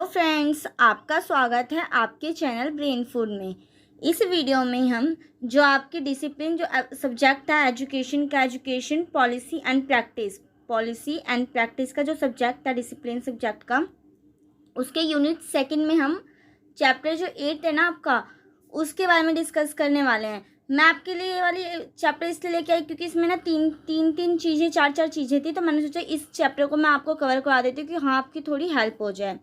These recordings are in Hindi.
फ्रेंड्स, आपका स्वागत है आपके चैनल ब्रेन फूड में। इस वीडियो में हम जो आपके डिसिप्लिन जो सब्जेक्ट था एजुकेशन का, एजुकेशन पॉलिसी एंड प्रैक्टिस का जो सब्जेक्ट था डिसिप्लिन सब्जेक्ट का, उसके यूनिट सेकंड में हम चैप्टर जो 8 है ना आपका, उसके बारे में डिस्कस करने वाले हैं। मैं आपके लिए ये वाली चैप्टर इसलिए लेके आई क्योंकि इसमें ना तीन चीज़ें, चार चीज़ें थी, तो मैंने सोचा इस चैप्टर को मैं आपको कवर करा देती हूँ कि हाँ आपकी थोड़ी हेल्प हो जाए।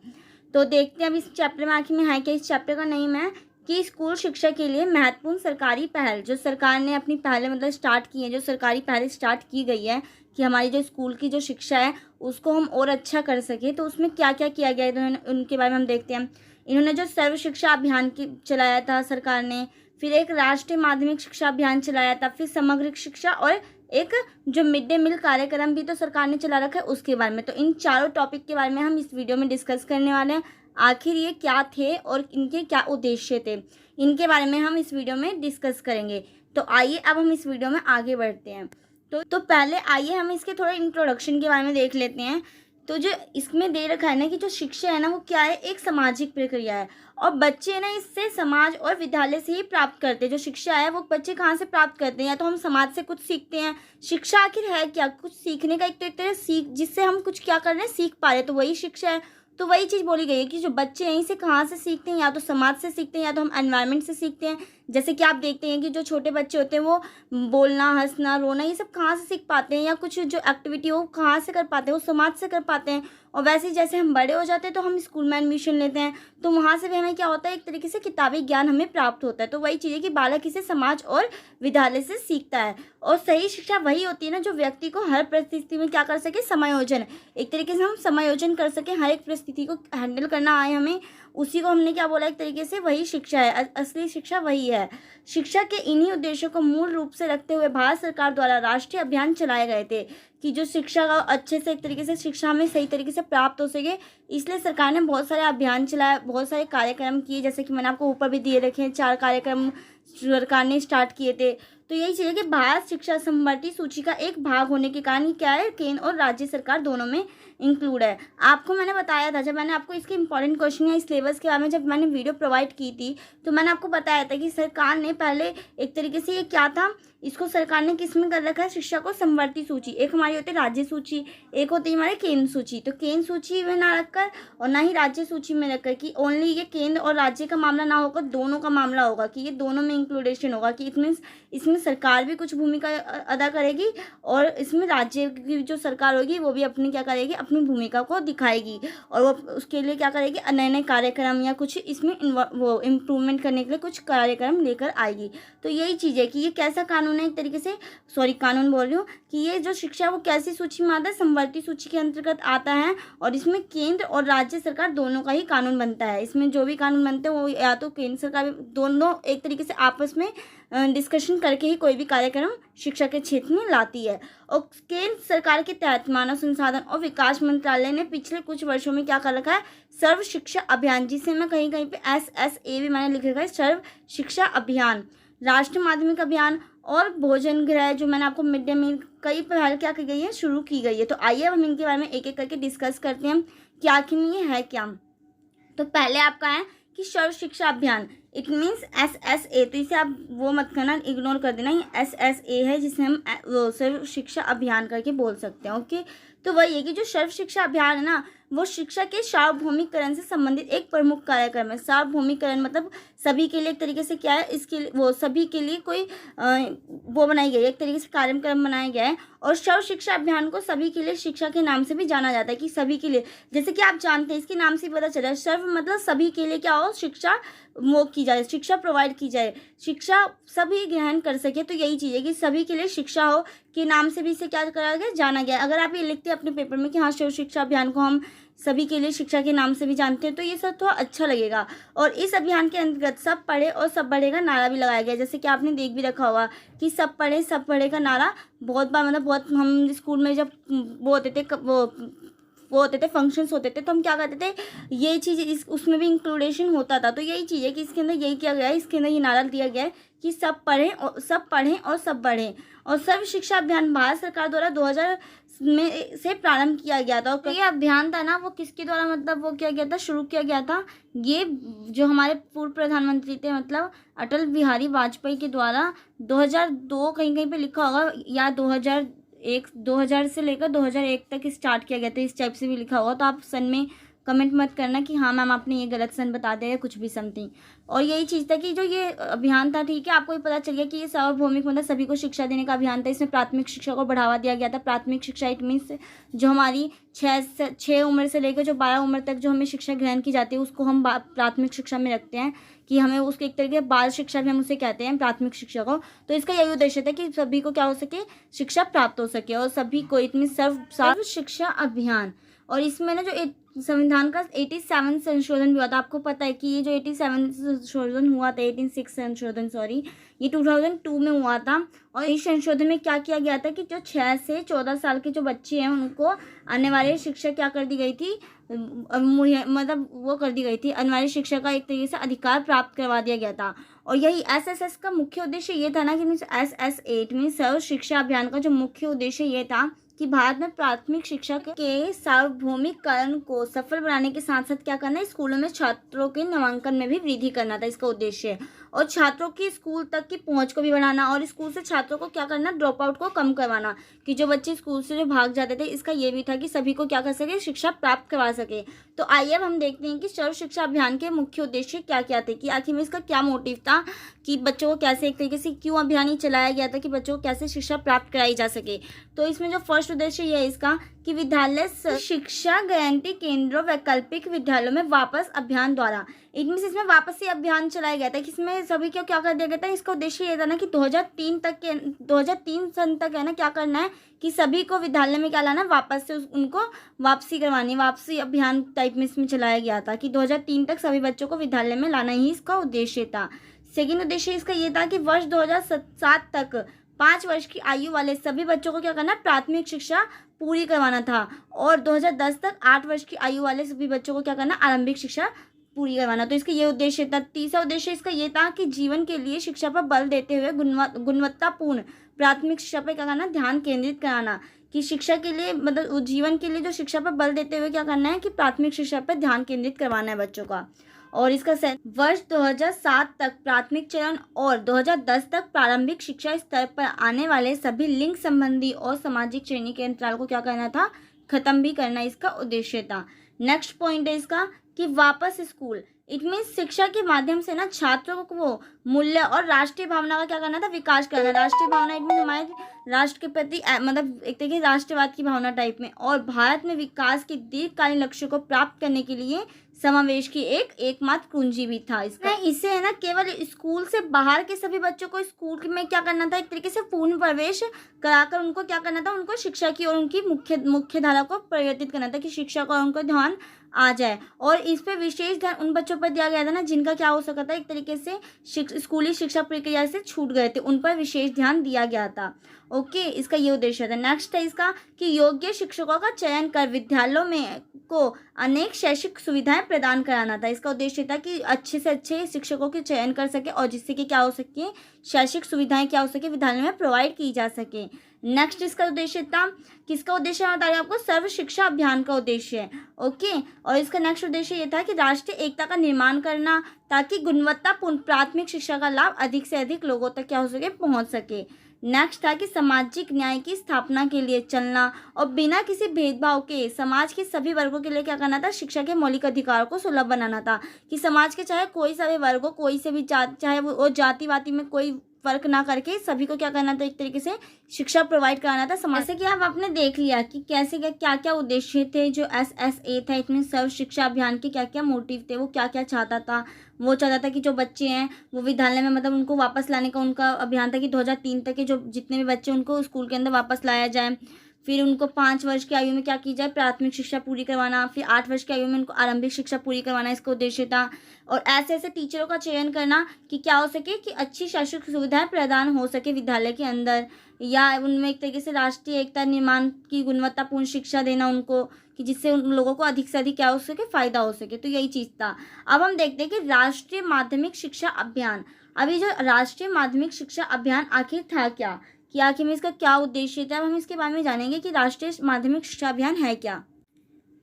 तो देखते हैं अब इस चैप्टर में आखिर में है क्या। इस चैप्टर का नेम है कि स्कूल शिक्षा के लिए महत्वपूर्ण सरकारी पहल। जो सरकार ने अपनी पहलें मतलब स्टार्ट की है, जो सरकारी पहल स्टार्ट की गई है कि हमारी जो स्कूल की जो शिक्षा है उसको हम और अच्छा कर सके, तो उसमें क्या क्या किया गया है उनके बारे में हम देखते हैं। इन्होंने जो सर्व शिक्षा अभियान की चलाया था सरकार ने, फिर एक राष्ट्रीय माध्यमिक शिक्षा अभियान चलाया था, फिर समग्र शिक्षा, और एक जो मिड डे मील कार्यक्रम भी तो सरकार ने चला रखा है उसके बारे में। तो इन चारों टॉपिक के बारे में हम इस वीडियो में डिस्कस करने वाले हैं। आखिर ये क्या थे और इनके क्या उद्देश्य थे, इनके बारे में हम इस वीडियो में डिस्कस करेंगे। तो आइए अब हम इस वीडियो में आगे बढ़ते हैं। तो पहले आइए हम इसके थोड़े इंट्रोडक्शन के बारे में देख लेते हैं। तो जो इसमें दे रखा है ना कि जो शिक्षा है ना वो क्या है, एक सामाजिक प्रक्रिया है और बच्चे ना इससे समाज और विद्यालय से ही प्राप्त करते हैं। जो शिक्षा है वो बच्चे कहाँ से प्राप्त करते हैं, या तो हम समाज से कुछ सीखते हैं। शिक्षा आखिर है क्या, कुछ सीखने का एक तरह सीख, जिससे हम कुछ क्या कर रहे हैं, सीख पा रहे हैं, तो वही शिक्षा है। तो वही चीज़ बोली गई है कि जो बच्चे यहीं से कहाँ से सीखते हैं, या तो समाज से सीखते हैं या तो हम एनवायरनमेंट से सीखते हैं। जैसे कि आप देखते हैं कि जो छोटे बच्चे होते हैं वो बोलना, हंसना, रोना, ये सब कहाँ से सीख पाते हैं, या कुछ जो एक्टिविटी हो कहाँ से कर पाते हैं, वो समाज से कर पाते हैं। और वैसे ही जैसे हम बड़े हो जाते हैं तो हम स्कूल में एडमिशन लेते हैं, तो वहाँ से भी हमें क्या होता है, एक तरीके से किताबी ज्ञान हमें प्राप्त होता है। तो वही चीज़ है कि बालक इसे समाज और विद्यालय से सीखता है। और सही शिक्षा वही होती है ना जो व्यक्ति को हर परिस्थिति में क्या कर सके, समायोजन, एक तरीके से हम समायोजन कर सके, हर एक परिस्थिति को हैंडल करना आए हमें, उसी को हमने क्या बोला, एक तरीके से वही शिक्षा है। असली शिक्षा वही है। शिक्षा के इन्हीं उद्देश्यों को मूल रूप से रखते हुए भारत सरकार द्वारा राष्ट्रीय अभियान चलाए गए थे कि जो शिक्षा का अच्छे से एक तरीके से शिक्षा हमें सही तरीके से प्राप्त हो सके। इसलिए सरकार ने बहुत सारे अभियान चलाए, बहुत सारे कार्यक्रम किए, जैसे कि मैंने आपको ऊपर भी दिए रखे हैं, 4 कार्यक्रम सरकार ने स्टार्ट किए थे। तो यही चीज़ है कि भारत शिक्षा समवर्ती सूची का एक भाग होने के कारण क्या है, केंद्र और राज्य सरकार दोनों में इंक्लूड है। आपको मैंने बताया था, जब मैंने आपको इसके इंपॉर्टेंट क्वेश्चन या सिलेबस के बारे में जब मैंने वीडियो प्रोवाइड की थी, तो मैंने आपको बताया था कि सरकार ने पहले एक तरीके से ये क्या था, इसको सरकार ने किस में कर रखा है, शिक्षा को समवर्ती सूची। एक हमारी होती है राज्य सूची, एक होती है हमारी केंद्र सूची। तो केंद्र सूची में ना रखकर और ना ही राज्य सूची में रखकर कि ओनली ये केंद्र और राज्य का मामला ना होकर दोनों का मामला होगा, कि ये दोनों में इंक्लूडेशन होगा, कि इसमें सरकार भी कुछ भूमिका अदा करेगी और इसमें राज्य की जो सरकार होगी वो भी अपनी क्या करेगी, अपनी भूमिका को दिखाएगी, और वो उसके लिए क्या करेगी, नए नए कार्यक्रम या कुछ इसमें वो इम्प्रूवमेंट करने के लिए कुछ कार्यक्रम लेकर आएगी। तो यही चीज़ है कि ये कैसा कानून है, एक तरीके से कानून बोल रही हूँ, कि ये जो शिक्षा वो कैसी सूची में आता है, समवर्ती सूची के अंतर्गत आता है, और इसमें केंद्र और राज्य सरकार दोनों का ही कानून बनता है। इसमें जो भी कानून बनते हैं वो या तो केंद्र सरकार, दोनों एक तरीके से आपस में डिस्कशन करके ही कोई भी कार्यक्रम शिक्षा के क्षेत्र में लाती है। और केंद्र सरकार के तहत मानव संसाधन और विकास मंत्रालय ने पिछले कुछ वर्षों में क्या कर रखा है, सर्व शिक्षा अभियान, जिसे मैं कहीं कहीं पे SSA भी मैंने लिख रखा है, सर्व शिक्षा अभियान, राष्ट्रीय माध्यमिक अभियान और भोजन गृह, जो मैंने आपको मिड डे मील, कई पहल क्या की गई है, शुरू की गई है। तो आइए हम इनके बारे में एक एक करके डिस्कस करते हैं कि आखिर में ये है क्या। तो पहले आपका है कि सर्व शिक्षा अभियान, इट मीन्स SSA, तो इसे आप वो मत करना, इग्नोर कर देना, ये SSA है जिसे हम वो सर्व शिक्षा अभियान करके बोल सकते हैं। ओके, तो वही है कि जो सर्व शिक्षा अभियान है ना, वो शिक्षा के सार्वभौमिकरण से संबंधित एक प्रमुख कार्यक्रम है। सार्वभौमिकरण मतलब सभी के लिए एक तरीके से क्या है, इसके लिए वो सभी के लिए कोई वो बनाई गई है, एक तरीके से कार्यक्रम बनाया गया है। और सर्व शिक्षा अभियान को सभी के लिए शिक्षा के नाम से भी जाना जाता है, कि सभी के लिए, जैसे कि आप जानते हैं इसके नाम से पता चला, सर्व मतलब सभी के लिए क्या हो, शिक्षा वो की जाए, शिक्षा प्रोवाइड की जाए, शिक्षा सभी ग्रहण कर सके। तो यही चीज़ है कि सभी के लिए शिक्षा हो के नाम से भी इसे क्या करा गया, जाना गया। अगर आप ये लिखते हैं अपने पेपर में कि हाँ सर्व शिक्षा अभियान को हम सभी के लिए शिक्षा के नाम से भी जानते हैं, तो ये सब थोड़ा अच्छा लगेगा। और इस अभियान के अंतर्गत सब पढ़े और सब बढ़े का नारा भी लगाया गया, जैसे कि आपने देख भी रखा होगा कि सब पढ़े का नारा बहुत बार, मतलब बहुत हम स्कूल में जब वो होते थे, वो होते थे फंक्शंस होते थे, तो हम क्या करते थे, ये चीज़ उसमें भी इंक्लूडेशन होता था। तो यही चीज़ है कि इसके अंदर यही किया गया है, इसके अंदर ये नारा दिया गया है कि सब पढ़ें और सब बढ़ें। और सर्व शिक्षा अभियान भारत सरकार द्वारा में से प्रारंभ किया गया था। और ये अभियान था ना वो किसके द्वारा मतलब वो किया गया था, शुरू किया गया था, ये जो हमारे पूर्व प्रधानमंत्री थे मतलब अटल बिहारी वाजपेयी के द्वारा 2002 कहीं कहीं पे लिखा होगा, या 2000 से लेकर 2001 तक स्टार्ट किया गया था, इस टाइप से भी लिखा होगा। तो आप सन में कमेंट मत करना कि हाँ मैम आपने ये गलत सन बता दिया या कुछ भी समथिंग। और यही चीज़ था कि जो ये अभियान था, ठीक है, आपको ये पता चल गया कि ये सार्वभौमिक मतलब सभी को शिक्षा देने का अभियान था। इसमें प्राथमिक शिक्षा को बढ़ावा दिया गया था। प्राथमिक शिक्षा इट मीन्स जो हमारी 6 उम्र से लेकर जो 12 उम्र तक जो हमें शिक्षा ग्रहण की जाती है उसको हम प्राथमिक शिक्षा में रखते हैं, कि हमें उसके एक तरीके बाल शिक्षा भी हम उसे कहते हैं, प्राथमिक शिक्षा को। तो इसका यही उद्देश्य था कि सभी को क्या हो सके, शिक्षा प्राप्त हो सके, और सभी को इट मीन सर्व शिक्षा अभियान। और इसमें ना जो संविधान का 87 संशोधन भी हुआ था। आपको पता है कि ये जो 87 संशोधन हुआ था, 86 संशोधन सॉरी, ये 2002 में हुआ था। और इस संशोधन में क्या किया गया था कि जो 6 से 14 साल के जो बच्चे हैं उनको आने वाली शिक्षा क्या कर दी गई थी, मतलब वो कर दी गई थी, अनिवार्य शिक्षा का एक तरीके से अधिकार प्राप्त करवा दिया गया था। और यही एसएसएस का मुख्य उद्देश्य ये था ना कि मीन्स SS8 में सर्व शिक्षा अभियान का जो मुख्य उद्देश्य ये था कि भारत में प्राथमिक शिक्षा के सार्वभौमिकरण को सफल बनाने के साथ साथ क्या करना है, स्कूलों में छात्रों के नामांकन में भी वृद्धि करना था इसका उद्देश्य। और छात्रों की स्कूल तक की पहुंच को भी बढ़ाना, और स्कूल से छात्रों को क्या करना, ड्रॉप आउट को कम करवाना, कि जो बच्चे स्कूल से जो भाग जाते थे, इसका ये भी था कि सभी को क्या कर सके, शिक्षा प्राप्त करवा सके। तो आइए अब हम देखते हैं कि सर्व शिक्षा अभियान के मुख्य उद्देश्य क्या क्या थे, कि आखिर में इसका क्या मोटिव था, कि बच्चों को कैसे एक तरीके से क्यों अभियान ही चलाया गया था कि बच्चों को कैसे शिक्षा प्राप्त कराई जा सके। तो इसमें जो फर्स्ट उद्देश्य ये है इसका कि विद्यालय शिक्षा गारंटी केंद्रों वैकल्पिक विद्यालयों में वापस अभियान द्वारा, इट मीन्स इसमें वापस ये अभियान चलाया गया था कि इसमें सभी को क्या कर दिया गया था, इसका उद्देश्य ये था ना कि 2003 सन तक है ना क्या करना है कि सभी को विद्यालय में क्या लाना, वापस से उनको वापसी करवानी, वापसी अभियान टाइप में इसमें चलाया गया था कि 2003 तक सभी बच्चों को विद्यालय में लाना ही इसका उद्देश्य था। सेकेंड उद्देश्य इसका ये था कि वर्ष 2007 तक 5 वर्ष की आयु वाले सभी बच्चों को क्या करना, प्राथमिक शिक्षा पूरी करवाना था, और 2010 तक 8 वर्ष की आयु वाले सभी बच्चों को क्या करना, आरंभिक शिक्षा पूरी करवाना। तो इसका ये उद्देश्य था। तीसरा उद्देश्य इसका ये था कि जीवन के लिए शिक्षा पर बल देते हुए गुणवत्तापूर्ण प्राथमिक शिक्षा पर क्या करना, ध्यान केंद्रित कराना, कि शिक्षा के लिए मतलब जीवन के लिए जो शिक्षा पर बल देते हुए क्या करना है कि प्राथमिक शिक्षा पर ध्यान केंद्रित करवाना है बच्चों का। और इसका वर्ष 2007 तक प्राथमिक चरण और 2010 तक प्रारंभिक शिक्षा स्तर पर आने वाले सभी लिंग संबंधी और सामाजिक श्रेणी के अंतराल को क्या करना था, खत्म भी करना इसका उद्देश्य था। नेक्स्ट पॉइंट है इसका कि वापस स्कूल, इट मीन्स शिक्षा के माध्यम से ना छात्रों को वो मूल्य और राष्ट्रीय भावना का क्या करना था, विकास करना। राष्ट्रीय भावना इट मीन्स हमारे राष्ट्र के प्रति मतलब एक तरीके राष्ट्रवाद की भावना टाइप में, और भारत में विकास के दीर्घकालीन लक्ष्यों को प्राप्त करने के लिए समावेश की एकमात्र कुंजी भी था इसका। इसे है ना केवल स्कूल से बाहर के सभी बच्चों को स्कूल में क्या करना था, एक तरीके से पूर्ण प्रवेश कराकर उनको क्या करना था, उनको शिक्षा की और उनकी मुख्य धारा को परिवर्तित करना था, कि शिक्षा का उनको ध्यान आ जाए। और इस पे विशेष ध्यान उन बच्चों पर दिया गया था ना जिनका क्या हो सका था, एक तरीके से स्कूली शिक्षा प्रक्रिया से छूट गए थे, उन पर विशेष ध्यान दिया गया था। ओके, इसका ये उद्देश्य था। नेक्स्ट है इसका कि योग्य शिक्षकों का चयन कर विद्यालयों में को अनेक शैक्षिक सुविधाएं प्रदान कराना था। इसका उद्देश्य था कि अच्छे से अच्छे शिक्षकों के चयन कर सके, और जिससे कि क्या हो सके, शैक्षिक सुविधाएं क्या हो सके, विद्यालय में प्रोवाइड की जा सके। नेक्स्ट इसका उद्देश्य था, किसका उद्देश्य बता रहे हैं आपको, सर्व शिक्षा अभियान का उद्देश्य है। ओके, और इसका नेक्स्ट उद्देश्य ये था कि राष्ट्रीय एकता का निर्माण करना, ताकि गुणवत्तापूर्ण प्राथमिक शिक्षा का लाभ अधिक से अधिक लोगों तक क्या हो सके, पहुंच सके। नेक्स्ट था कि सामाजिक न्याय की स्थापना के लिए चलना, और बिना किसी भेदभाव के समाज के सभी वर्गों के लिए क्या करना था, शिक्षा के मौलिक अधिकार को सुलभ बनाना था, कि समाज के चाहे कोई सा भी वर्ग हो, कोई से भी चाहे वो जाति वाति में कोई फर्क ना करके सभी को क्या करना था, एक तरीके से शिक्षा प्रोवाइड कराना था समाज से। कि अब आपने देख लिया कि कैसे क्या क्या उद्देश्य थे जो SSA था, इसमें सर्व शिक्षा अभियान के क्या क्या मोटिव थे, वो क्या क्या चाहता था। वो चाहता था कि जो बच्चे हैं वो विद्यालय में मतलब उनको वापस लाने का उनका अभियान था, कि 2003 तक के जो जितने भी बच्चे उनको स्कूल के अंदर वापस लाया जाए। फिर उनको 5 वर्ष की आयु में क्या की जाए, प्राथमिक शिक्षा पूरी करवाना। फिर 8 वर्ष की आयु में उनको आरंभिक शिक्षा पूरी करवाना, इसका उद्देश्य था। और ऐसे ऐसे टीचरों का चयन करना कि क्या हो सके, कि अच्छी शैक्षिक सुविधाएं प्रदान हो सके विद्यालय के अंदर, या उनमें एक तरीके से राष्ट्रीय एकता निर्माण की गुणवत्तापूर्ण शिक्षा देना उनको, कि जिससे उन लोगों को अधिक से अधिक क्या हो सके, फायदा हो सके। तो यही चीज़ था। अब हम देखते हैं कि राष्ट्रीय माध्यमिक शिक्षा अभियान, अभी जो राष्ट्रीय माध्यमिक शिक्षा अभियान आखिर था क्या, कि आखिर में इसका क्या उद्देश्य था। अब हम इसके बारे में जानेंगे कि राष्ट्रीय माध्यमिक शिक्षा अभियान है क्या।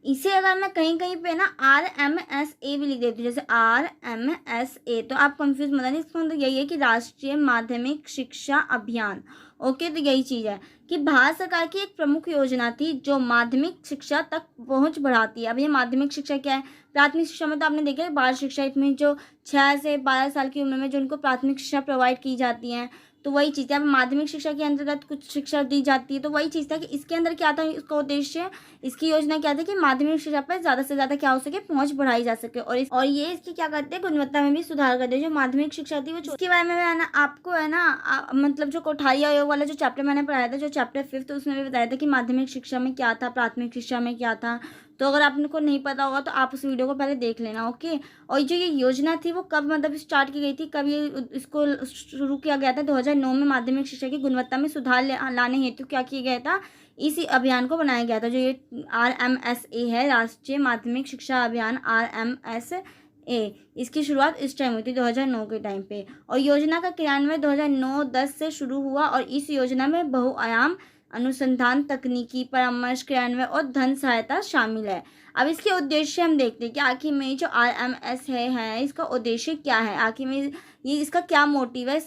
इसे अगर मैं कहीं कहीं पे ना RMSA भी लिख देती हूँ, जैसे RMSA, तो आप कंफ्यूज मत होना। इसका मतलब यही है कि राष्ट्रीय माध्यमिक शिक्षा अभियान। ओके, तो यही चीज़ है कि भारत सरकार की एक प्रमुख योजना थी जो माध्यमिक शिक्षा तक पहुंच बढ़ाती है। अब ये माध्यमिक शिक्षा क्या है? प्राथमिक शिक्षा में तो आपने देखा है बाल शिक्षा, इसमें जो 6 से 12 साल की उम्र में जो उनको प्राथमिक शिक्षा प्रोवाइड की जाती है, तो वही चीज़ है। अब माध्यमिक शिक्षा के अंतर्गत कुछ शिक्षा दी जाती है, तो वही चीज़ था कि इसके अंदर क्या था, इसका उद्देश्य, इसकी योजना क्या थी कि माध्यमिक शिक्षा पर ज़्यादा से ज़्यादा क्या हो सके, पहुंच बढ़ाई जा सके। और ये इसकी क्या करते हैं, गुणवत्ता में भी सुधार करते हैं। जो माध्यमिक शिक्षा थी वो इसके बारे में है ना आपको है ना मतलब जो कोठारी आयोग वाला जो चैप्टर मैंने पढ़ाया था, जो चैप्टर 5, उसमें भी बताया था कि माध्यमिक शिक्षा में क्या था, प्राथमिक शिक्षा में क्या था। तो अगर आपको नहीं पता होगा तो आप उस वीडियो को पहले देख लेना। ओके, और जो ये योजना थी वो कब मतलब स्टार्ट की गई थी, कब ये इसको शुरू किया गया था? 2009 में माध्यमिक शिक्षा की गुणवत्ता में सुधार लाने हेतु क्या किया गया था, इसी अभियान को बनाया गया था। जो ये RMSA है, राष्ट्रीय माध्यमिक शिक्षा अभियान, RMSA, इसकी शुरुआत इस टाइम हुई थी 2009 के टाइम पे। और योजना का क्रियान्वयन 2009-10 से शुरू हुआ और इस योजना में बहुआयाम अनुसंधान, तकनीकी परामर्श, क्रियान्वयन और धन सहायता शामिल है। अब इसके उद्देश्य हम देखते हैं कि आखिर में जो RMS है इसका उद्देश्य क्या है, आखिर में ये इसका क्या मोटिव है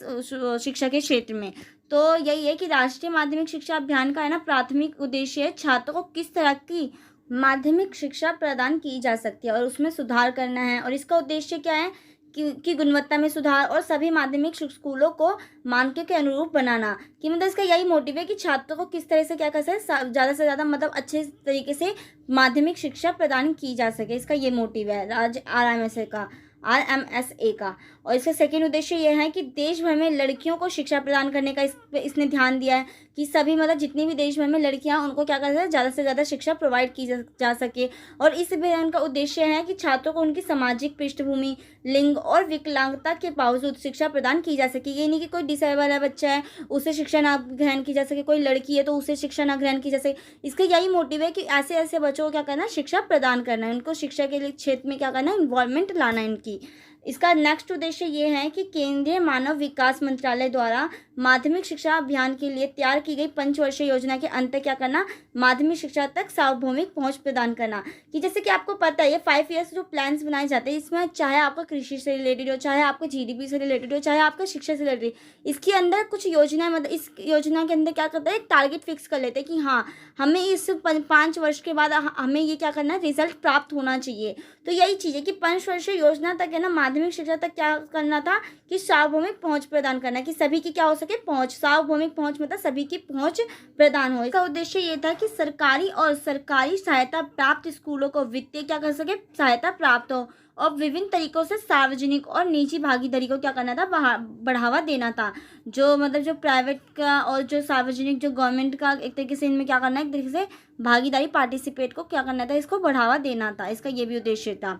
शिक्षा के क्षेत्र में। तो यही है कि राष्ट्रीय माध्यमिक शिक्षा अभियान का है ना प्राथमिक उद्देश्य है छात्रों को किस तरह की माध्यमिक शिक्षा प्रदान की जा सकती है और उसमें सुधार करना है। और इसका उद्देश्य क्या है कि गुणवत्ता में सुधार और सभी माध्यमिक स्कूलों को मानकों के अनुरूप बनाना। कि मतलब इसका यही मोटिव है कि छात्रों को किस तरह से क्या कर सके, ज़्यादा से ज़्यादा मतलब अच्छे तरीके से माध्यमिक शिक्षा प्रदान की जा सके। इसका ये मोटिव है RMSA का। और इसका सेकेंड उद्देश्य यह है कि देश भर में लड़कियों को शिक्षा प्रदान करने का इसने ध्यान दिया है कि सभी मतलब जितनी भी देश भर में लड़कियां उनको क्या कर सके, ज़्यादा से ज़्यादा शिक्षा प्रोवाइड की जा सके। और इस अभियान का उद्देश्य है कि छात्रों को उनकी सामाजिक पृष्ठभूमि, लिंग और विकलांगता के बावजूद शिक्षा प्रदान की जा सके। ये नहीं कि कोई डिसेबल है बच्चा है उसे शिक्षा ना ग्रहण की जा सके, कोई लड़की है तो उसे शिक्षा ना ग्रहण की जा सके। इसका यही मोटिव है कि ऐसे ऐसे बच्चों को क्या करना है, शिक्षा प्रदान करना है, उनको शिक्षा के लिए क्षेत्र में क्या करना है, इन्वॉल्वमेंट लाना है इनकी। इसका नेक्स्ट उद्देश्य ये है कि केंद्रीय मानव विकास मंत्रालय द्वारा माध्यमिक शिक्षा अभियान के लिए तैयार की गई पंचवर्षीय योजना के अंत क्या करना, माध्यमिक शिक्षा तक सार्वभौमिक पहुंच प्रदान करना। कि जैसे कि आपको पता है ये 5 ईयर्स जो प्लान्स बनाए जाते हैं, इसमें चाहे आपका कृषि से रिलेटेड हो, चाहे आपका GDP से रिलेटेड हो, चाहे आपका शिक्षा से रिलेटेड, इसके अंदर कुछ योजना मतलब इस योजना के अंदर क्या करता है, एक टारगेट फिक्स कर लेते हैं कि हाँ हमें इस 5 वर्ष के बाद हमें ये क्या करना है, रिजल्ट प्राप्त होना चाहिए। तो यही चीज़ है कि 5 वर्षीय योजना तक है ना माध्यमिक शिक्षा तक क्या करना था कि सार्वभौमिक पहुंच प्रदान करना, कि सभी की क्या हो सके पहुंच, सार्वभौमिक पहुंच मतलब सभी की पहुंच प्रदान हो। इसका उद्देश्य ये था कि सरकारी और सरकारी सहायता प्राप्त स्कूलों को वित्तीय क्या कर सके, सहायता प्राप्त हो और विभिन्न तरीकों से सार्वजनिक और निजी भागीदारी को क्या करना था, बढ़ावा देना था। जो मतलब जो प्राइवेट का और जो सार्वजनिक जो गवर्नमेंट का एक तरीके से इनमें क्या करना है, एक तरीके से भागीदारी पार्टिसिपेट को क्या करना था, इसको बढ़ावा देना था। इसका ये भी उद्देश्य था।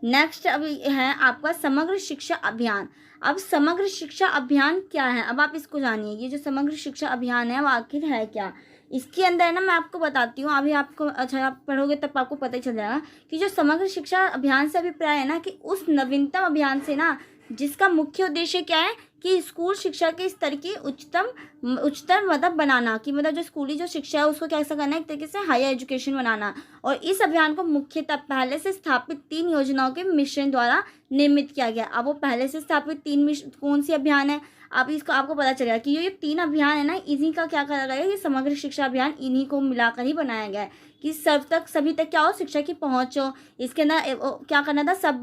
नेक्स्ट अब है आपका समग्र शिक्षा अभियान। अब समग्र शिक्षा अभियान क्या है, अब आप इसको जानिए। ये जो समग्र शिक्षा अभियान है वो आखिर है क्या। इसके अंदर है ना मैं आपको बताती हूँ, अभी आपको अच्छा आप पढ़ोगे तब आपको पता ही चल जाएगा कि जो समग्र शिक्षा अभियान से अभिप्राय है ना कि उस नवीनतम अभियान से ना जिसका मुख्य उद्देश्य क्या है कि स्कूल शिक्षा के स्तर की उच्चतर मतलब बनाना, कि मतलब जो स्कूली जो शिक्षा है उसको कैसा करना है, एक तरीके से हायर एजुकेशन बनाना। और इस अभियान को मुख्यतः पहले से स्थापित 3 योजनाओं के मिश्रण द्वारा निर्मित किया गया। अब वो पहले से स्थापित 3 कौन सी अभियान है, अब इसको आपको पता चलेगा कि ये 3 अभियान है ना, इन्हीं का क्या करा गया है, ये समग्र शिक्षा अभियान इन्हीं को मिलाकर ही बनाया गया है कि सभी तक क्या हो, शिक्षा की पहुँच हो। इसके अंदर क्या करना था, सब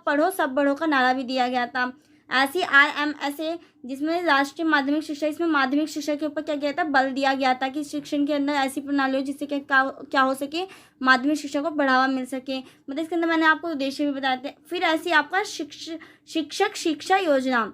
पढ़ो का नारा भी दिया गया था। ऐसी RMSA जिसमें राष्ट्रीय माध्यमिक शिक्षा, इसमें माध्यमिक शिक्षा के ऊपर क्या किया था, बल दिया गया था कि शिक्षण के अंदर ऐसी प्रणाली हो जिससे क्या हो सके, माध्यमिक शिक्षा को बढ़ावा मिल सके। मतलब इसके अंदर मैंने आपको उद्देश्य भी बताए थे। फिर ऐसी आपका शिक्षक शिक्षा योजना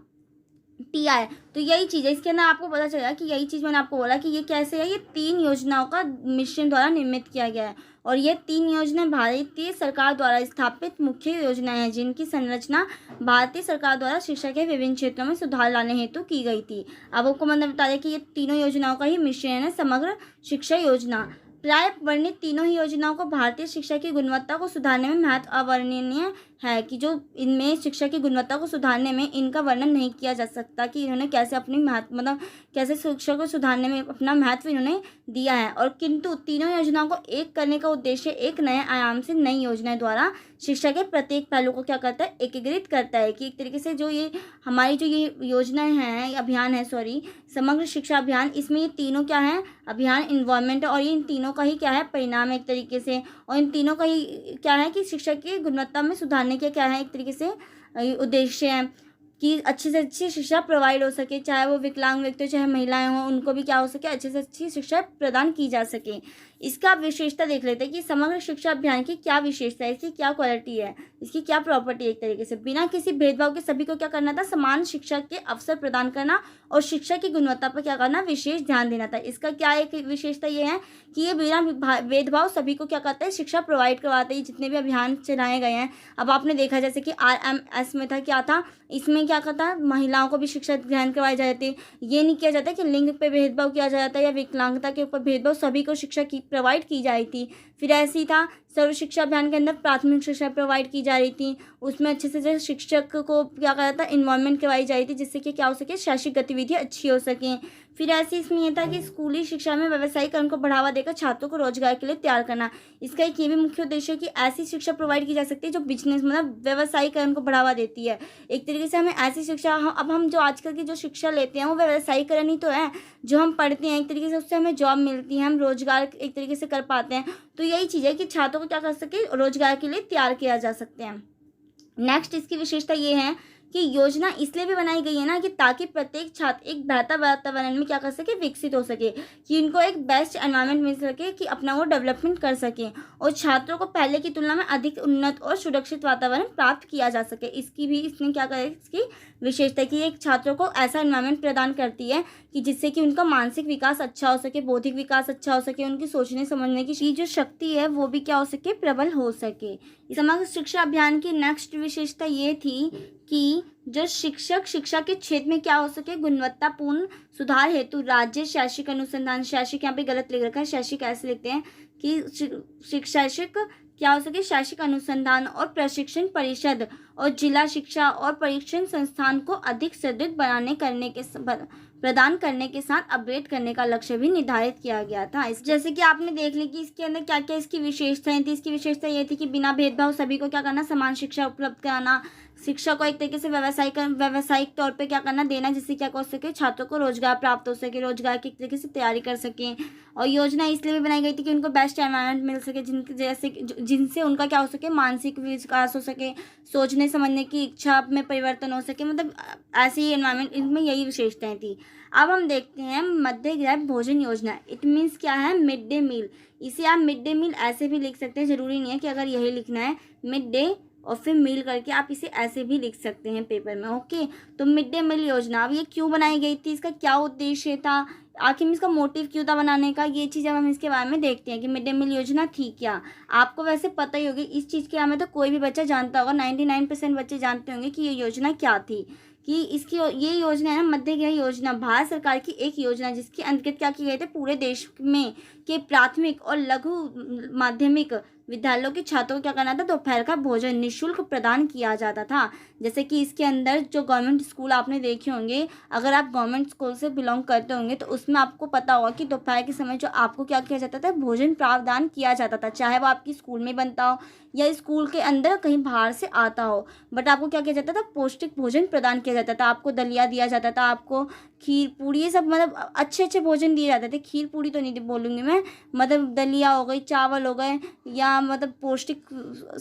TI, तो यही चीज़ है। इसके अंदर आपको पता चलेगा कि यही चीज़ मैंने आपको बोला कि ये कैसे है, ये 3 योजनाओं का मिश्रण द्वारा निर्मित किया गया है। और ये 3 योजनाएं भारतीय सरकार द्वारा स्थापित मुख्य योजनाएं हैं जिनकी संरचना भारतीय सरकार द्वारा शिक्षा के विभिन्न क्षेत्रों में सुधार लाने हेतु की गई थी। अब आपको मतलब बता दें कि ये तीनों योजनाओं का ही मिश्रण है समग्र शिक्षा योजना। प्राय वर्णित तीनों ही योजनाओं को भारतीय शिक्षा की गुणवत्ता को सुधारने में महत्व अवर्णनीय है कि जो इनमें शिक्षा की गुणवत्ता को सुधारने में इनका वर्णन नहीं किया जा सकता कि इन्होंने कैसे अपनी महत्व मतलब कैसे शिक्षा को सुधारने में अपना महत्व इन्होंने दिया है। और किंतु तीनों योजनाओं को एक करने का उद्देश्य एक नए आयाम से नई योजनाएं द्वारा शिक्षा के प्रत्येक पहलू को क्या करता है, एकीकृत करता है। कि एक तरीके से जो ये हमारी जो ये योजनाएं हैं, अभियान है, समग्र शिक्षा अभियान, इसमें ये तीनों क्या है, अभियान, इन्वॉल्वमेंट, और ये इन तीनों का ही क्या है, परिणाम है एक तरीके से। और इन तीनों का ही क्या है कि शिक्षा की गुणवत्ता में सुधारने के क्या है, एक तरीके से उद्देश्य है कि अच्छी से अच्छी शिक्षा प्रोवाइड हो सके, चाहे वो विकलांग व्यक्ति हो, चाहे महिलाएं हों, उनको भी क्या हो सके, अच्छी से अच्छी शिक्षा प्रदान की जा सके। इसका विशेषता देख लेते हैं कि समग्र शिक्षा अभियान की क्या विशेषता है, इसकी क्या क्वालिटी है, इसकी क्या प्रॉपर्टी है। एक तरीके से बिना किसी भेदभाव के सभी को क्या करना था, समान शिक्षा के अवसर प्रदान करना और शिक्षा की गुणवत्ता पर क्या करना, विशेष ध्यान देना था। इसका क्या एक विशेषता ये है कि ये बिना भेदभाव सभी को क्या करता है, शिक्षा प्रोवाइड करवाते हैं। जितने भी अभियान चलाए गए हैं, अब आपने देखा जैसे कि RMS में था, क्या था, इसमें क्या करता है, महिलाओं को भी शिक्षा ग्रहण करवाई जाती है। ये नहीं किया जाता कि लिंग पे भेदभाव किया जाता है या विकलांगता के ऊपर भेदभाव, सभी को शिक्षा की प्रोवाइड की जाती थी। फिर ऐसे ही था सर्व शिक्षा अभियान के अंदर प्राथमिक शिक्षा प्रोवाइड की जा रही थी, उसमें अच्छे से जो शिक्षक को क्या करा था, इन्वॉल्वमेंट करवाई जा रही थी, जिससे कि क्या हो सके, शैक्षिक गतिविधियाँ अच्छी हो सकें। फिर ऐसे इसमें यह था कि स्कूली शिक्षा में व्यावसायीकरण को बढ़ावा देकर छात्रों को रोजगार के लिए तैयार करना। इसका एक ये भी मुख्य उद्देश्य है कि ऐसी शिक्षा प्रोवाइड की जा सकती है जो बिजनेस मतलब व्यावसायीकरण को बढ़ावा देती है। एक तरीके से हमें ऐसी शिक्षा, अब हम जो आजकल की जो शिक्षा लेते हैं वो व्यावसायीकरण ही तो है। जो हम पढ़ते हैं एक तरीके से उससे हमें जॉब मिलती है, हम रोजगार एक तरीके से कर पाते हैं। तो यही चीज़ है कि छात्रों को क्या कर सके, रोजगार के लिए तैयार किया जा सकते हैं। नेक्स्ट इसकी विशेषता ये है कि योजना इसलिए भी बनाई गई है ना कि ताकि प्रत्येक छात्र एक बेहतर वातावरण में क्या कर सके, विकसित हो सके, कि इनको एक बेस्ट एनवायरनमेंट मिल सके, कि अपना वो डेवलपमेंट कर सके और छात्रों को पहले की तुलना में अधिक उन्नत और सुरक्षित वातावरण प्राप्त किया जा सके। इसकी भी इसने क्या करा, इसकी विशेषता कि एक छात्रों को ऐसा एनवायरनमेंट प्रदान करती है कि जिससे कि उनका मानसिक विकास अच्छा हो सके, बौद्धिक विकास अच्छा हो सके, उनकी सोचने समझने की जो शक्ति है वो भी क्या हो सके, प्रबल हो सके। समग्र शिक्षा अभियान की नेक्स्ट विशेषता ये थी कि जो शिक्षक शिक्षा के क्षेत्र में क्या हो सके, गुणवत्तापूर्ण सुधार हेतु राज्य शैक्षिक अनुसंधान, शैक्षिक यहाँ पे गलत लिख रखा है, शैक्षिक ऐसे लिखते हैं कि शैक्षिक क्या हो सके, शैक्षिक अनुसंधान और प्रशिक्षण परिषद और जिला शिक्षा और परीक्षण संस्थान को अधिक सुदृढ़ प्रदान करने के साथ अपग्रेड करने का लक्ष्य भी निर्धारित किया गया था। जैसे कि आपने देख ली कि इसके अंदर क्या क्या इसकी विशेषताएं थी। इसकी विशेषता ये थी कि बिना भेदभाव सभी को क्या करना, समान शिक्षा उपलब्ध कराना, शिक्षा को एक तरीके से व्यावसायिक तौर पे क्या करना, देना, जिससे क्या हो सके, छात्रों को रोजगार प्राप्त हो सके, रोजगार की एक तरीके से तैयारी कर सकें। और योजना इसलिए भी बनाई गई थी कि उनको बेस्ट एनवायरनमेंट मिल सके, जिनसे उनका क्या हो सके, मानसिक विकास हो सके, सोचने समझने की इच्छा में परिवर्तन हो सके, मतलब ऐसे ही एनवायरनमेंट, इनमें यही विशेषताएं थी। अब हम देखते हैं मध्य ग्राह भोजन योजना। इट मीन्स क्या है, मिड डे मील। इसे आप मिड डे मील ऐसे भी लिख सकते हैं, जरूरी नहीं है कि अगर यही लिखना है मिड डे और फिर मील करके, आप इसे ऐसे भी लिख सकते हैं पेपर में। ओके, तो मिड डे मील योजना अब ये क्यों बनाई गई थी, इसका क्या उद्देश्य था, आखिर में इसका मोटिव क्यों था बनाने का, ये चीज़ अब हम इसके बारे में देखते हैं कि मिड डे मील योजना थी क्या। आपको वैसे पता ही होगी इस चीज़ के, हमें तो कोई भी बच्चा जानता होगा, 99% बच्चे जानते होंगे कि ये योजना क्या थी। कि इसकी ये योजना है ना, मध्य ग्राह योजना, भारत सरकार की एक योजना जिसके अंतर्गत क्या किए गए थे, पूरे देश में के प्राथमिक और लघु माध्यमिक विद्यालयों के छात्रों को क्या करना था, दोपहर का भोजन निःशुल्क प्रदान किया जाता था। जैसे कि इसके अंदर जो गवर्नमेंट स्कूल आपने देखे होंगे, अगर आप गवर्नमेंट स्कूल से बिलोंग करते होंगे तो उसमें आपको पता होगा कि दोपहर के समय जो आपको क्या किया जाता था, भोजन प्रावधान किया जाता था, चाहे वो आपकी स्कूल में बनता हो या स्कूल के अंदर कहीं बाहर से आता हो, बट आपको क्या किया जाता था, पौष्टिक भोजन प्रदान किया जाता था। आपको दलिया दिया जाता था, आपको खीर पूड़ी, ये सब मतलब अच्छे अच्छे भोजन दिए जाते थे। खीर पूड़ी तो नहीं बोलूँगी मैं, मतलब दलिया हो गई, चावल हो गए, या मतलब पौष्टिक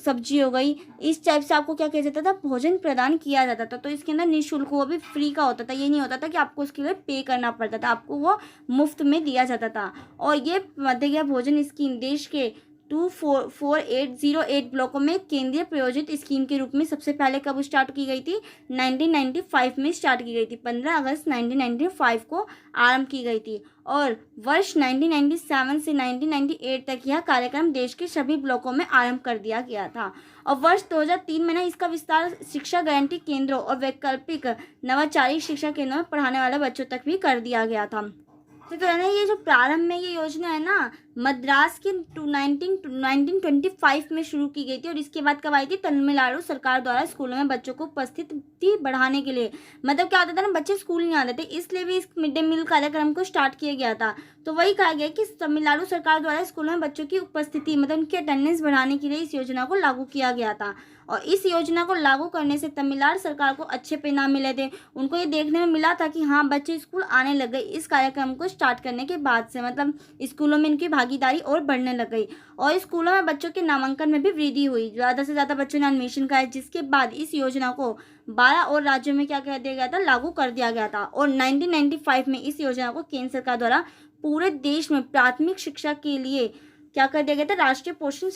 सब्जी हो गई, इस टाइप से आपको क्या किया जाता था, भोजन प्रदान किया जाता था। तो इसके अंदर निःशुल्क, वो भी फ्री का होता था, ये नहीं होता था कि आपको उसके लिए पे करना पड़ता था, आपको वो मुफ्त में दिया जाता था। और ये मध्य ग्राह भोजन स्कीम देश के 24808 ब्लॉकों में केंद्रीय प्रायोजित स्कीम के रूप में सबसे पहले कब स्टार्ट की गई थी, 1995 में स्टार्ट की गई थी, 15 अगस्त 1995 को आरंभ की गई थी। और वर्ष 1997 से 1998 तक यह कार्यक्रम देश के सभी ब्लॉकों में आरंभ कर दिया गया था। और वर्ष 2003 में ना इसका विस्तार शिक्षा गारंटी केंद्रों और वैकल्पिक नवाचारी शिक्षा केंद्रों में पढ़ाने वाले बच्चों तक भी कर दिया गया था। तो कहना ये जो प्रारंभ में ये योजना है ना, मद्रास की 1925 में शुरू की गई थी। और इसके बाद कब आई थी? तमिलनाडु सरकार द्वारा स्कूलों में बच्चों को उपस्थिति बढ़ाने के लिए, मतलब क्या होता था ना, बच्चे स्कूल नहीं आते थे, इसलिए भी इस मिड डे मील कार्यक्रम को स्टार्ट किया गया था। तो वही कहा गया कि तमिलनाडु सरकार द्वारा स्कूलों में बच्चों की उपस्थिति, मतलब उनकी अटेंडेंस बढ़ाने के लिए इस योजना को लागू किया गया था। और इस योजना को लागू करने से तमिलनाडु सरकार को अच्छे परिणाम मिले थे। उनको ये देखने में मिला था कि हाँ, बच्चे स्कूल आने लग गए इस कार्यक्रम को स्टार्ट करने के बाद से, मतलब स्कूलों में इनकी भागीदारी और बढ़ने लग गई। और स्कूलों में बच्चों के नामांकन में भी वृद्धि हुई, ज़्यादा से ज़्यादा बच्चों ने एडमिशन कराया, जिसके बाद इस योजना को 12 और राज्यों में क्या कर दिया गया था? लागू कर दिया गया था। और 1995 में इस योजना को केंद्र सरकार द्वारा पूरे देश में प्राथमिक शिक्षा के लिए क्या कर दिया गया था? राष्ट्रीय पोषण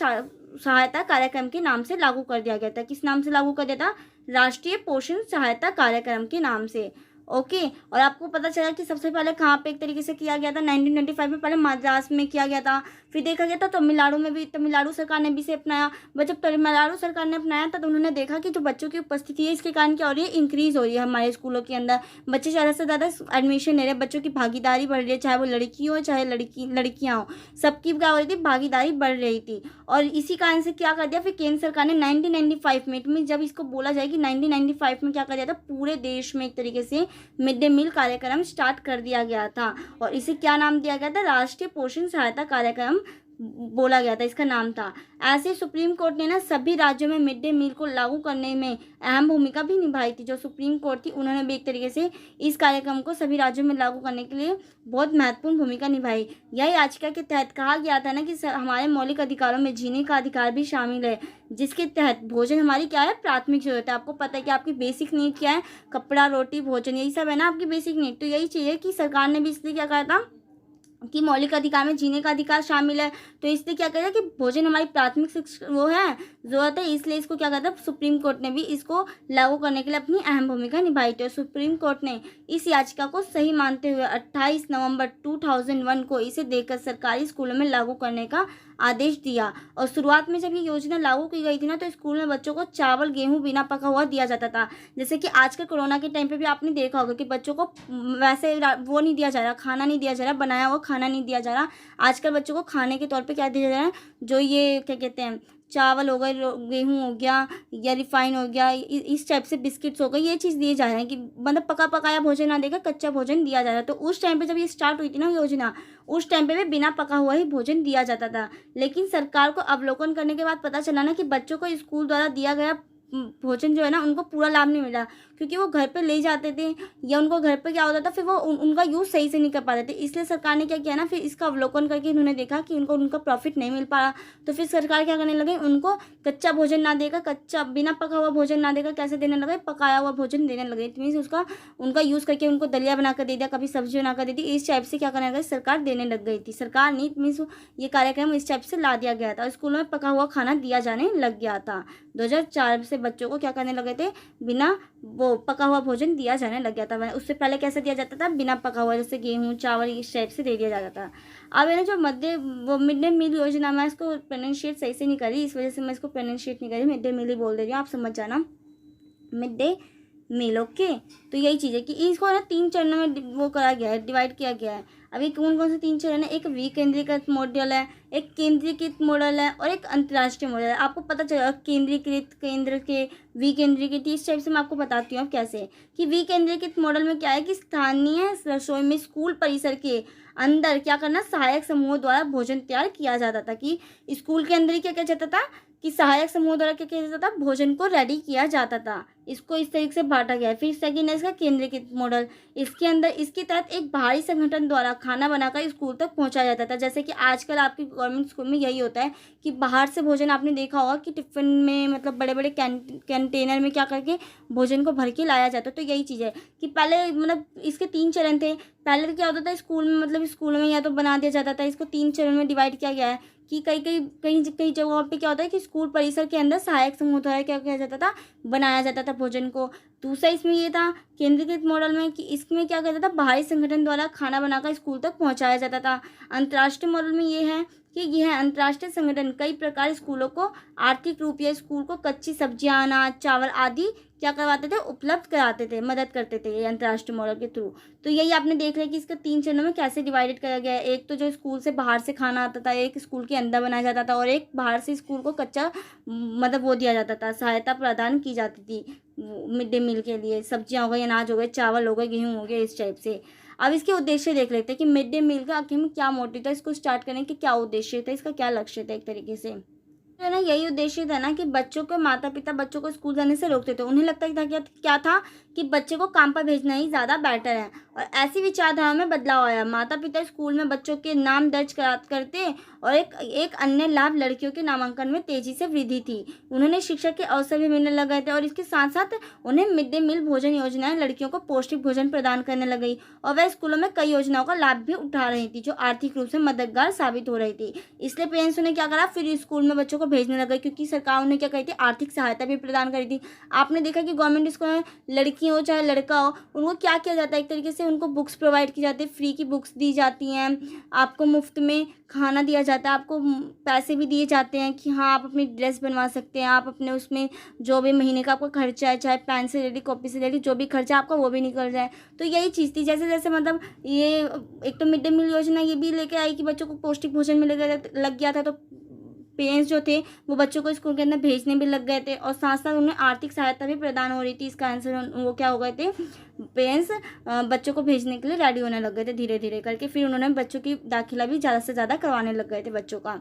सहायता कार्यक्रम के नाम से लागू कर दिया गया था। किस नाम से लागू कर दिया था? राष्ट्रीय पोषण सहायता कार्यक्रम के नाम से। ओके। और आपको पता चला कि सबसे पहले कहाँ पे एक तरीके से किया गया था? 1925 में पहले मद्रास में किया गया था, फिर देखा गया था तमिलनाडु में भी, तमिलनाडु सरकार ने भी इसे अपनाया। बट जब तमिलनाडु सरकार ने अपनाया था तो उन्होंने देखा कि जो बच्चों की उपस्थिति है इसके कारण क्या हो रही है? इंक्रीज हो रही है हमारे स्कूलों के अंदर, बच्चे ज़्यादा से ज़्यादा एडमिशन ले रहे हैं, बच्चों की भागीदारी बढ़ रही है, चाहे वो लड़की हो चाहे लड़कियाँ हो, सबकी क्या हो रही थी? भागीदारी बढ़ रही थी। और इसी कारण से क्या कर दिया फिर केंद्र सरकार ने 1995 में, जब इसको बोला जाए कि 1995 में क्या कर दिया था? पूरे देश में एक तरीके से मिड डे मील कार्यक्रम स्टार्ट कर दिया गया था। और इसे क्या नाम दिया गया था? राष्ट्रीय पोषण सहायता कार्यक्रम बोला गया था, इसका नाम था। ऐसे सुप्रीम कोर्ट ने ना सभी राज्यों में मिड डे मील को लागू करने में अहम भूमिका भी निभाई थी। जो सुप्रीम कोर्ट थी उन्होंने भी एक तरीके से इस कार्यक्रम को सभी राज्यों में लागू करने के लिए बहुत महत्वपूर्ण भूमिका निभाई। यही याचिका के तहत कहा गया था ना कि हमारे मौलिक अधिकारों में जीने का अधिकार भी शामिल है, जिसके तहत भोजन हमारी क्या है? प्राथमिक जरूरत है। आपको पता है कि आपकी बेसिक नीड क्या है? कपड़ा, रोटी, भोजन, यही सब है ना आपकी बेसिक नीड। तो यही चाहिए कि सरकार ने भी इसलिए क्या कहा था कि मौलिक अधिकार में जीने का अधिकार शामिल है। तो इसलिए क्या करेगा कि भोजन हमारी प्राथमिक वो है, जरूरत है, इसलिए इसको क्या कहता है? सुप्रीम कोर्ट ने भी इसको लागू करने के लिए अपनी अहम भूमिका निभाई थी। और सुप्रीम कोर्ट ने इस याचिका को सही मानते हुए 28 नवंबर 2001 को इसे देकर सरकारी स्कूलों में लागू करने का आदेश दिया। और शुरुआत में जब ये योजना लागू की गई थी ना, तो स्कूल में बच्चों को चावल, गेहूं बिना पका हुआ दिया जाता था। जैसे कि आजकल कोरोना के टाइम पे भी आपने देखा होगा कि बच्चों को वैसे वो नहीं दिया जा रहा, खाना नहीं दिया जा रहा, बनाया हुआ खाना नहीं दिया जा रहा। आजकल बच्चों को खाने के तौर पे क्या दिया जा रहा है? जो ये क्या कहते हैं, चावल हो गए, गेहूं हो गया या रिफाइन हो गया, इस टाइप से बिस्किट्स हो गए, ये चीज़ दिए जा रहे हैं कि मतलब पका पकाया भोजन ना देकर कच्चा भोजन दिया जा रहा है। तो उस टाइम पे जब ये स्टार्ट हुई थी ना योजना, उस टाइम पे भी बिना पका हुआ ही भोजन दिया जाता था। लेकिन सरकार को अवलोकन करने के बाद पता चला ना कि बच्चों को स्कूल द्वारा दिया गया भोजन जो है ना, उनको पूरा लाभ नहीं मिला, क्योंकि वो घर पे ले जाते थे या उनको घर पे क्या होता था, फिर वो उनका यूज़ सही से नहीं कर पाते थे। इसलिए सरकार ने क्या किया ना, फिर इसका अवलोकन करके उन्होंने देखा कि उनका प्रॉफिट नहीं मिल पा रहा। तो फिर सरकार क्या करने लगे? उनको कच्चा भोजन ना देकर, कच्चा बिना पका हुआ भोजन ना देकर कैसे देने लगे? पकाया हुआ भोजन देने लगे। मीन्स उनका यूज़ करके उनको दलिया बनाकर दे दिया, कभी सब्जी बनाकर दे दी, इस टाइप से क्या करने लगे? सरकार देने लग गई थी। सरकार नहीं, मीन्स ये कार्यक्रम इस टाइप से ला दिया गया था। स्कूलों में पका हुआ खाना दिया जाने लग गया था। 2004 से बच्चों को क्या करने लगे थे? बिना वो पका हुआ भोजन दिया जाने लग गया था। उससे पहले कैसे दिया जाता था? बिना पका हुआ, जैसे गेहूं, चावल, इस टाइप से दे दिया जाता था। अब है ना जो मिड डे मील योजना, मैं इसको प्रोनाउंशिएट सही से नहीं करी, इस वजह से मैं इसको प्रोनाउंशिएट नहीं करी, मिड डे मील ही बोल दे रही हूँ, आप समझ जाना, मिड डे मील। ओके। तो यही चीज़ है कि इसको ना 3 चरणों में वो करा गया है, डिवाइड किया गया है। अभी कौन कौन से 3 चरण है? एक विकेंद्रीकृत मॉडल है, एक केंद्रीकृत मॉडल है और एक अंतर्राष्ट्रीय मॉडल है। आपको पता चलेगा केंद्रीकृत, केंद्र के, विकेंद्रीकृत, इस टाइप से मैं आपको बताती हूँ कैसे। कि विकेंद्रीकृत मॉडल में क्या है कि स्थानीय रसोई में स्कूल परिसर के अंदर क्या करना, सहायक समूह द्वारा भोजन तैयार किया जाता था। कि स्कूल के अंदर ही क्या जाता था कि सहायक समूह द्वारा क्या किया जाता था? भोजन को रेडी किया जाता था। इसको इस तरीके से बांटा गया है। फिर सेकेंड है इसका केंद्रीकृत मॉडल। इसके अंदर इसके तहत एक बाहरी संगठन द्वारा खाना बनाकर स्कूल तक पहुंचाया जाता था। जैसे कि आजकल आपकी गवर्नमेंट स्कूल में यही होता है कि बाहर से भोजन, आपने देखा होगा कि टिफ़िन में, मतलब बड़े बड़े कंटेनर में क्या करके भोजन को भर के लाया जाता है। तो यही चीज़ है कि पहले मतलब इसके 3 चरण थे। पहले तो क्या होता था स्कूल में, मतलब स्कूलों में या तो बना दिया जाता था, इसको 3 चरण में डिवाइड किया गया है। कि कई जगहों पे क्या होता है कि स्कूल परिसर के अंदर सहायक समूह द्वारा क्या किया जाता था? बनाया जाता था भोजन को। दूसरा इसमें ये था केंद्रीकृत मॉडल में कि इसमें क्या कहता था? बाहरी संगठन द्वारा खाना बनाकर स्कूल तक पहुंचाया जाता था। अंतर्राष्ट्रीय मॉडल में ये है कि यह अंतर्राष्ट्रीय संगठन कई प्रकार स्कूलों को आर्थिक रूप या स्कूल को कच्ची सब्जियां, अनाज, चावल आदि क्या करवाते थे, उपलब्ध कराते थे, मदद करते थे ये अंतर्राष्ट्रीय मॉडल के थ्रू। तो यही आपने देख लिया कि इसका 3 चरणों में कैसे डिवाइडेड करा गया है। एक तो जो स्कूल से बाहर से खाना आता था, एक स्कूल के अंदर बनाया जाता था, और एक बाहर से स्कूल को कच्चा मतलब वो दिया जाता था, सहायता प्रदान की जाती थी मिड डे मील के लिए। सब्जियां हो गई, अनाज हो गए, चावल हो गए, गेहूँ हो गए, इस टाइप से। अब इसके उद्देश्य देख लेते हैं कि मिड डे मील का आखिर में क्या मोटिव था, इसको स्टार्ट करने के क्या उद्देश्य था, इसका क्या लक्ष्य था एक तरीके से। तो है ना, यही उद्देश्य था ना कि बच्चों के माता पिता बच्चों को स्कूल जाने से रोकते थे। उन्हें लगता था क्या था कि बच्चे को काम पर भेजना ही ज़्यादा बेटर है, और ऐसी विचारधारा में बदलाव आया। माता पिता स्कूल में बच्चों के नाम दर्ज करते, और एक अन्य लाभ लड़कियों के नामांकन में तेजी से वृद्धि थी। उन्होंने शिक्षा के अवसर भी मिलने लगे थे, और इसके साथ साथ उन्हें मिड डे मील भोजन योजनाएं लड़कियों को पौष्टिक भोजन प्रदान करने लग गई, और वह स्कूलों में कई योजनाओं का लाभ भी उठा रही थी जो आर्थिक रूप से मददगार साबित हो रही थी। इसलिए पेरेंट्स ने क्या करा, फिर स्कूल में बच्चों को भेजने लगे, क्योंकि सरकार उन्हें क्या करी थी, आर्थिक सहायता भी प्रदान करी थी। आपने देखा कि गवर्नमेंट स्कूल में लड़की हो चाहे लड़का हो, उनको क्या किया जाता है, एक तरीके से उनको बुक्स प्रोवाइड की जाती है, फ्री की बुक्स दी जाती हैं, आपको मुफ्त में खाना दिया जाता है, आपको पैसे भी दिए जाते हैं कि हाँ आप अपनी ड्रेस बनवा सकते हैं, आप अपने उसमें जो भी महीने का आपका खर्चा है, चाहे पेन से रेडी कॉपी से रेडी जो भी खर्चा आपका वो भी निकल जाए। तो यही चीज़ थी। जैसे जैसे मतलब ये एक तो मिड डे मील योजना ये भी लेके आई कि बच्चों को पौष्टिक भोजन मिलेगा लग गया था, तो पेरेंट्स जो थे वो बच्चों को स्कूल के अंदर भेजने भी लग गए थे, और साथ साथ उन्हें आर्थिक सहायता भी प्रदान हो रही थी। इसका आंसर वो क्या हो गए थे, पेरेंट्स बच्चों को भेजने के लिए रेडी होने लग गए थे धीरे धीरे करके। फिर उन्होंने बच्चों की दाखिला भी ज़्यादा से ज़्यादा करवाने लग गए थे बच्चों का।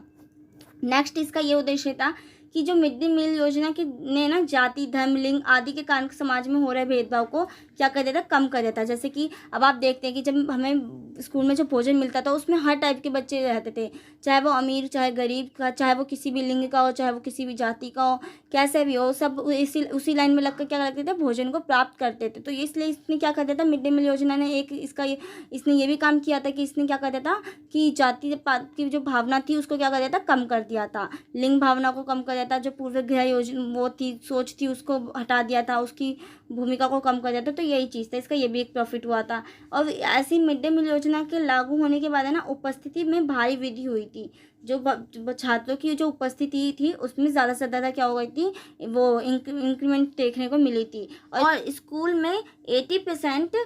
नेक्स्ट इसका ये उद्देश्य था कि जो मिड डे मील योजना की ने ना जाति, धर्म, लिंग आदि के कारण समाज में हो रहे भेदभाव को क्या कर देता, कम कर देता। जैसे कि अब आप देखते हैं कि जब हमें स्कूल में जो भोजन मिलता था उसमें हर टाइप के बच्चे रहते थे, चाहे वो अमीर चाहे गरीब का, चाहे वो किसी भी लिंग का हो, चाहे वो किसी भी जाति का हो, कैसे भी हो, सब उसी लाइन में लगकर क्या करते थे, भोजन को प्राप्त करते थे। तो इसलिए इसने क्या कर दिया था, मिड डे मील योजना ने एक इसने ये भी काम किया था कि इसने क्या कर दिया था कि जाति पात की जो भावना थी उसको क्या कर दिया था, कम कर दिया था। लिंग भावना को कम कर दिया था, जो पूर्वग्रह योजना वो थी, सोच थी, उसको हटा दिया था, उसकी भूमिका को कम कर दिया था। तो यही चीज़ था, इसका ये भी एक प्रॉफिट हुआ था। और ऐसी मिड डे मील योजना के लागू होने के बाद है ना, उपस्थिति में भारी वृद्धि हुई थी। जो छात्रों की जो उपस्थिति थी उसमें ज़्यादा से ज़्यादा क्या हो गई थी, वो इंक्रीमेंट देखने को मिली थी। और स्कूल में 80%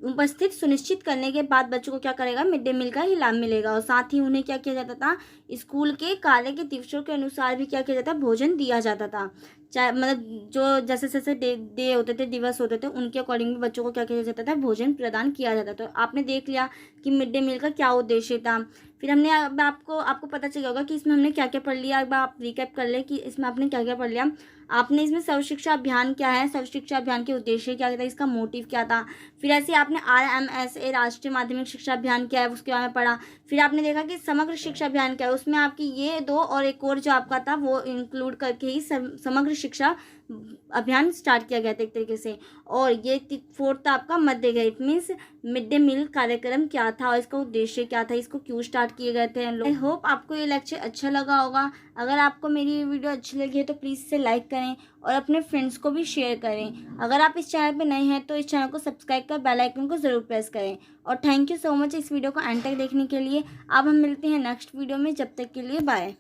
उपस्थित सुनिश्चित करने के बाद बच्चों को क्या करेगा, मिड डे मील का ही लाभ मिलेगा। और साथ ही उन्हें क्या किया जाता था, स्कूल के कार्य के दिवसों के अनुसार भी क्या किया जाता, भोजन दिया जाता था। चाहे मतलब जो जैसे जैसे डे होते थे, दिवस होते थे, उनके अकॉर्डिंग भी बच्चों को क्या किया जाता था, भोजन प्रदान किया जाता था। तो आपने देख लिया कि मिड डे मील का क्या उद्देश्य था। फिर हमने अब आपको पता चल होगा कि इसमें हमने क्या क्या पढ़ लिया। अब आप रिकैप कर ले कि इसमें आपने क्या क्या पढ़ लिया। आपने इसमें सर्व शिक्षा अभियान क्या है, सर्व शिक्षा अभियान के उद्देश्य क्या था, इसका मोटिव क्या था। फिर ऐसे आपने RMSA राष्ट्रीय माध्यमिक शिक्षा अभियान क्या है उसके बारे में पढ़ा। फिर आपने देखा कि समग्र शिक्षा अभियान क्या है, उसमें आपकी ये दो और एक और जो आपका था वो इंक्लूड करके ही समग्र शिक्षा अभियान स्टार्ट किया गया था एक तरीके से। और ये फोर्थ था आपका मध्य गए, it means mid day meal कार्यक्रम क्या था और इसका उद्देश्य क्या था, इसको क्यों स्टार्ट किए गए थे। आई होप आपको ये लेक्चर अच्छा लगा होगा। अगर आपको मेरी वीडियो अच्छी लगी है तो प्लीज़ इसे लाइक करें और अपने फ्रेंड्स को भी शेयर करें। अगर आप इस चैनल पर नए हैं तो इस चैनल को सब्सक्राइब कर बेल आइकन को ज़रूर प्रेस करें। और थैंक यू सो मच इस वीडियो को एंड तक देखने के लिए। अब हम मिलते हैं नेक्स्ट वीडियो में, जब तक के लिए बाय।